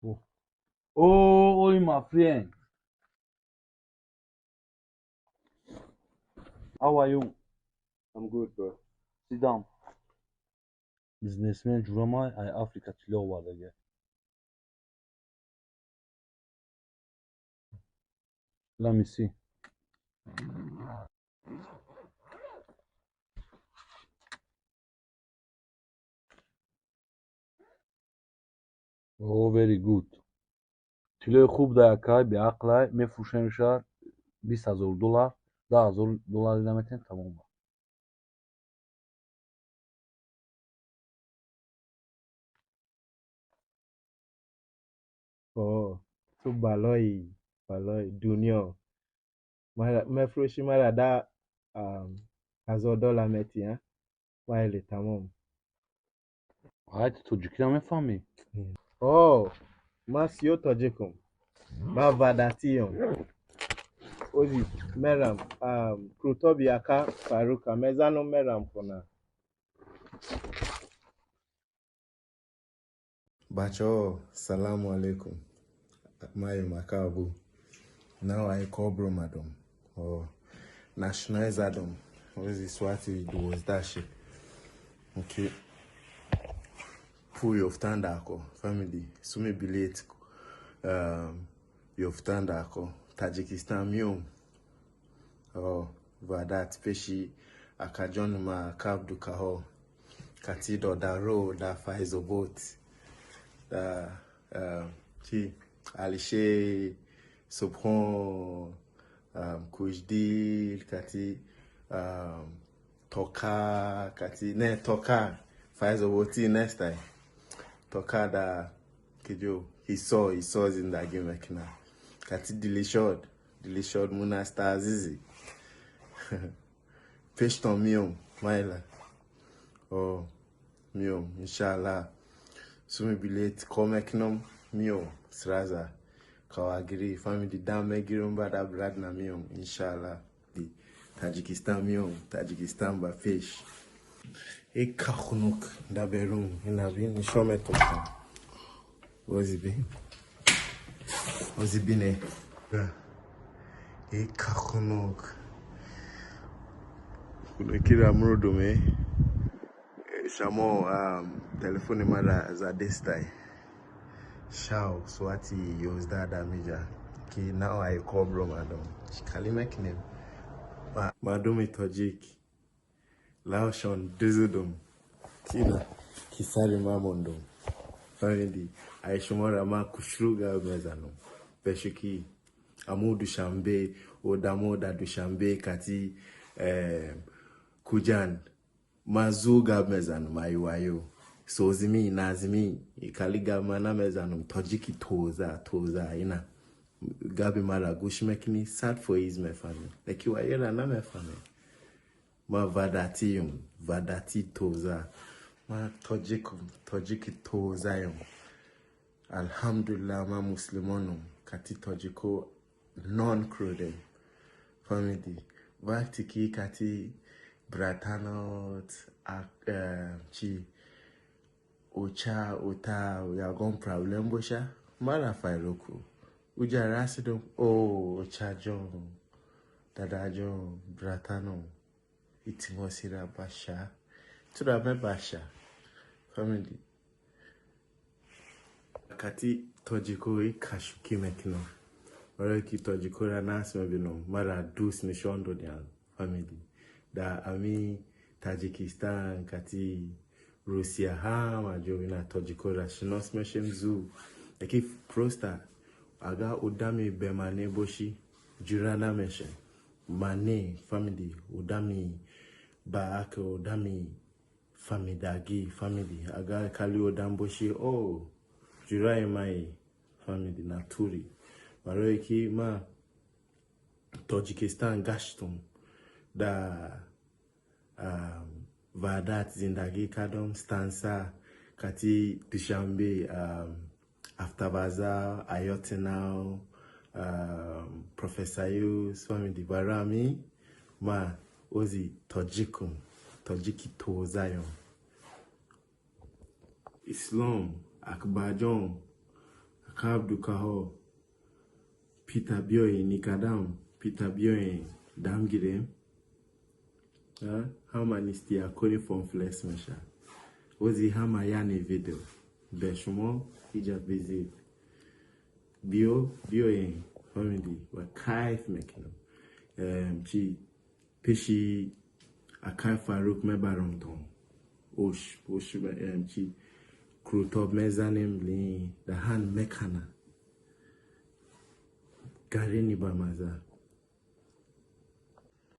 Oh, oh, my friend. How are you? I'm good, bro. Sit down. Businessman Jurama, I Africa Tilo var again. Let me see. Oh, very good. Tilo خوب در کار بعقله میفروشنشار 20,000 دلار 10,000 دلار لمتن تمام. Oh, تو بلای دنیا مفروشی مرا دا $1,000 متی ها وایلی تمام. Haydi Tacik'ten میفهمی. Oh, ما سیو تاجیکم با وداتیم اوزی مرم کروتا بیاکا فاروکا مزانو مرم کنه. Bacho, salamu alaikum. Mayo makabu. Now I call bro madam. Or nationalize Adam. What is this? What was that shit? Okay. Pour your ako family. Sumi bilate. Your ako Tajikistan mium. Oh, vadat peshi akajon ma kabdu kaho. Katido da ro da faizo boat. Da ki alishe subhon kujdil kati toka kati ne toka faizo boati next time. Toka da kijo he saw in that game mekina. Kati delishod muna star zizi. Peshton mium maila. Oh mium inshallah. Sumi bilate komekinom mium sraza. Kawagiri family down megirumba da brad na mium inshallah. Di Tajikistan mium Tajikistan ba fish. E kakhunuk da berum ina bin shometo. Ozibi ne e kakhunuk kuna kira mrodo me shamo telefone mara za destai shao swati yozda damija ki now I call bro madam kalime kinem madam Tajik Laoshon dizudum kina kisari mamondum family aishomora ma kushruga mezano peshiki amudu shambe odamoda du shambe kati kujan mazuga mezano maiwayo sozimi nazimi ikaliga mana mezano Tajiki toza ina gabi mara gushmekini sad for his me family like you are na me family ma vadati toza ma Tajiki toza yom alhamdulillah ma muslimonum kati Tajiko non-crudem family vaktiki kati bratanot chi ocha ota yagon problem bosha mara fairoku uja rasidum ocha john dada john bratano itimosira basha tura me basha family kati Tajiko kashuki mekino ki Tajiko ranas mebino mara dus ni shondo dian family da ami Tajikistan kati Russia ha majo ina Tajiko rashinos meshem zu eki prosta aga udami bemane boshi jirana meshem mane family udami baake udami famidagi family aga kali odamboshi oh jurai mai family naturi maroiki ma Tajikistan gashtum da vadat zindagi kadom stansa kati Dushanbe afterbaza ayotinao Professor Yus family barami ma ozi Tajiki tozayon Islam akbajon Akab Dukaho, Peter Bioy, Nikadam, Peter Bioy, Damgidem. How many still calling from flesh mesha? Was he Hamayane video? Beshumo, Ija visit. Bioy, family, were kaif making. Chi, Pishi, Akai Farouk Mebaronton. Osh, Chi, Krutop Mezanim, the hand mekana. Garini Bamaza.